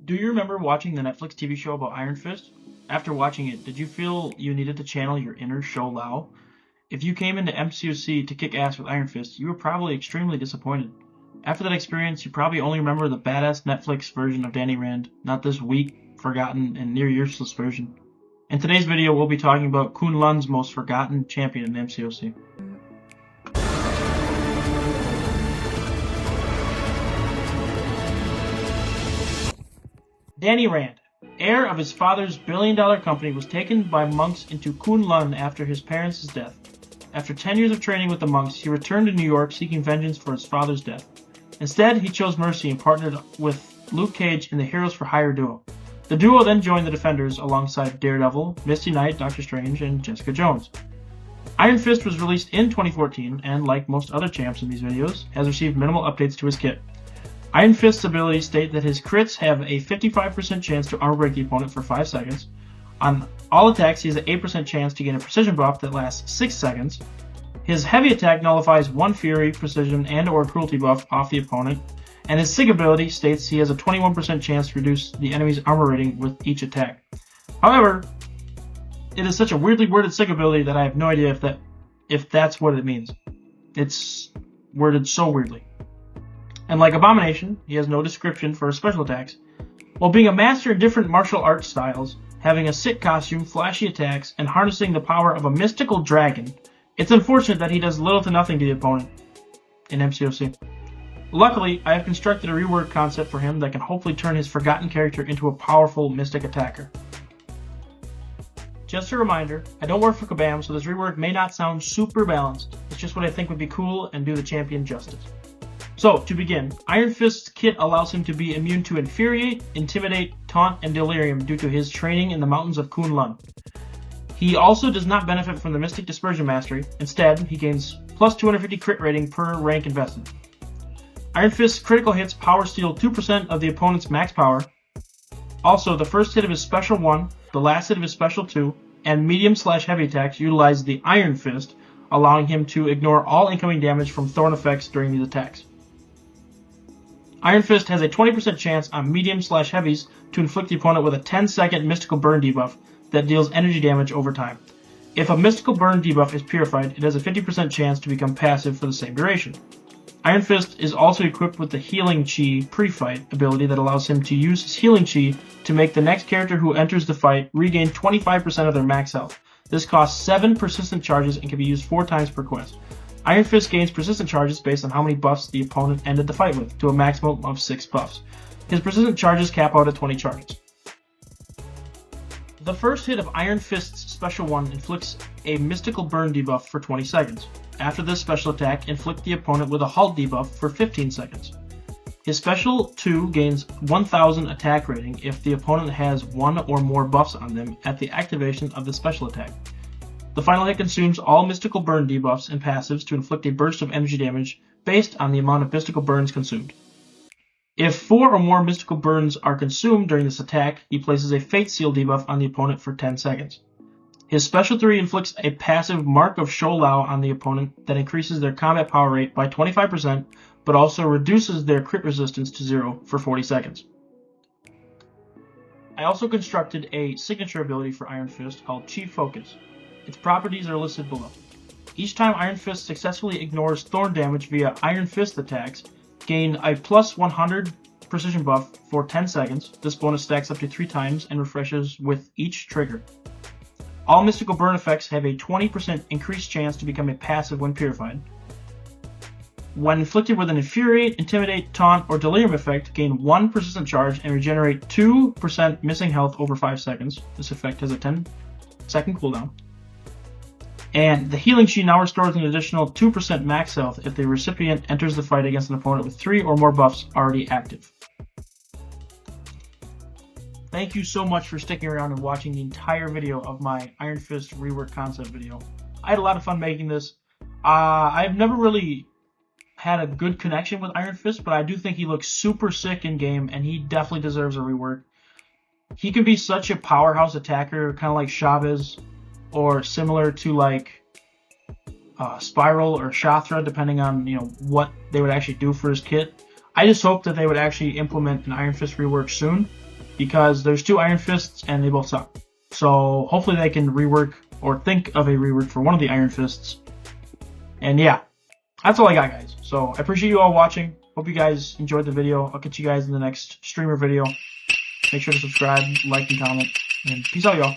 Do you remember watching the Netflix TV show about Iron Fist? After watching it, did you feel you needed to channel your inner Shou Lao? If you came into MCOC to kick ass with Iron Fist, you were probably extremely disappointed. After that experience, you probably only remember the badass Netflix version of Danny Rand, not this weak, forgotten, and near useless version. In today's video, we'll be talking about un-lun's most forgotten champion in MCOC. Danny Rand, heir of his father's billion-dollar company, was taken by monks into un-lun after his parents' death. After 10 years of training with the monks, he returned to New York seeking vengeance for his father's death. Instead, he chose mercy and partnered with Luke Cage in the Heroes for Hire duo. The duo then joined the Defenders alongside Daredevil, Misty Knight, Doctor Strange, and Jessica Jones. Iron Fist was released in 2014 and, like most other champs in these videos, has received minimal updates to his kit. Iron Fist's abilities state that his crits have a 55% chance to armor break the opponent for 5 seconds. On all attacks, he has an 8% chance to gain a precision buff that lasts 6 seconds. His heavy attack nullifies 1 fury, precision, and or cruelty buff off the opponent. And his sig ability states he has a 21% chance to reduce the enemy's armor rating with each attack. However, it is such a weirdly worded sig ability that I have no idea if that's what it means. It's worded so weirdly. And like Abomination, he has no description for his special attacks. While being a master in different martial arts styles, having a sick costume, flashy attacks, and harnessing the power of a mystical dragon, it's unfortunate that he does little to nothing to the opponent in MCOC. Luckily, I have constructed a rework concept for him that can hopefully turn his forgotten character into a powerful mystic attacker. Just a reminder, I don't work for Kabam, so this rework may not sound super balanced. It's just what I think would be cool and do the champion justice. So, to begin, Iron Fist's kit allows him to be immune to Infuriate, Intimidate, Taunt, and Delirium due to his training in the mountains of un-lun. He also does not benefit from the Mystic Dispersion Mastery. Instead, he gains plus 250 crit rating per rank invested. Iron Fist's critical hits power steal 2% of the opponent's max power. Also, the first hit of his Special 1, the last hit of his Special 2, and medium/heavy attacks utilize the Iron Fist, allowing him to ignore all incoming damage from thorn effects during these attacks. Iron Fist has a 20% chance on medium/heavies to inflict the opponent with a 10-second mystical burn debuff that deals energy damage over time. If a mystical burn debuff is purified, it has a 50% chance to become passive for the same duration. Iron Fist is also equipped with the Healing Chi pre-fight ability that allows him to use his Healing Chi to make the next character who enters the fight regain 25% of their max health. This costs 7 persistent charges and can be used 4 times per quest. Iron Fist gains persistent charges based on how many buffs the opponent ended the fight with, to a maximum of 6 buffs. His persistent charges cap out at 20 charges. The first hit of Iron Fist's Special 1 inflicts a mystical burn debuff for 20 seconds. After this special attack, inflict the opponent with a halt debuff for 15 seconds. His Special 2 gains 1000 attack rating if the opponent has 1 or more buffs on them at the activation of the special attack. The final hit consumes all mystical burn debuffs and passives to inflict a burst of energy damage based on the amount of mystical burns consumed. If 4 or more mystical burns are consumed during this attack, he places a Fate Seal debuff on the opponent for 10 seconds. His Special 3 inflicts a passive Mark of Shou Lao on the opponent that increases their combat power rate by 25%, but also reduces their crit resistance to 0 for 40 seconds. I also constructed a signature ability for Iron Fist called Chi Focus. Its properties are listed below. Each time Iron Fist successfully ignores thorn damage via Iron Fist attacks, gain a plus 100 precision buff for 10 seconds. This bonus stacks up to 3 times and refreshes with each trigger. All mystical burn effects have a 20% increased chance to become a passive when purified. When inflicted with an Infuriate, Intimidate, Taunt, or Delirium effect, gain 1 persistent charge and regenerate 2% missing health over 5 seconds. This effect has a 10-second cooldown. And the Healing Chi now restores an additional 2% max health if the recipient enters the fight against an opponent with 3 or more buffs already active. Thank you so much for sticking around and watching the entire video of my Iron Fist rework concept video. I had a lot of fun making this. I've never really had a good connection with Iron Fist, but I do think he looks super sick in game, and he definitely deserves a rework. He can be such a powerhouse attacker, kind of like Chavez, or similar to like Spiral or Shathra, depending on what they would actually do for his kit. I just hope that they would actually implement an Iron Fist rework soon. because there's 2 Iron Fists and they both suck. So hopefully they can rework or think of a rework for one of the Iron Fists. And yeah, that's all I got, guys. So I appreciate you all watching. Hope you guys enjoyed the video. I'll catch you guys in the next streamer video. Make sure to subscribe, like, and comment. And peace out, y'all.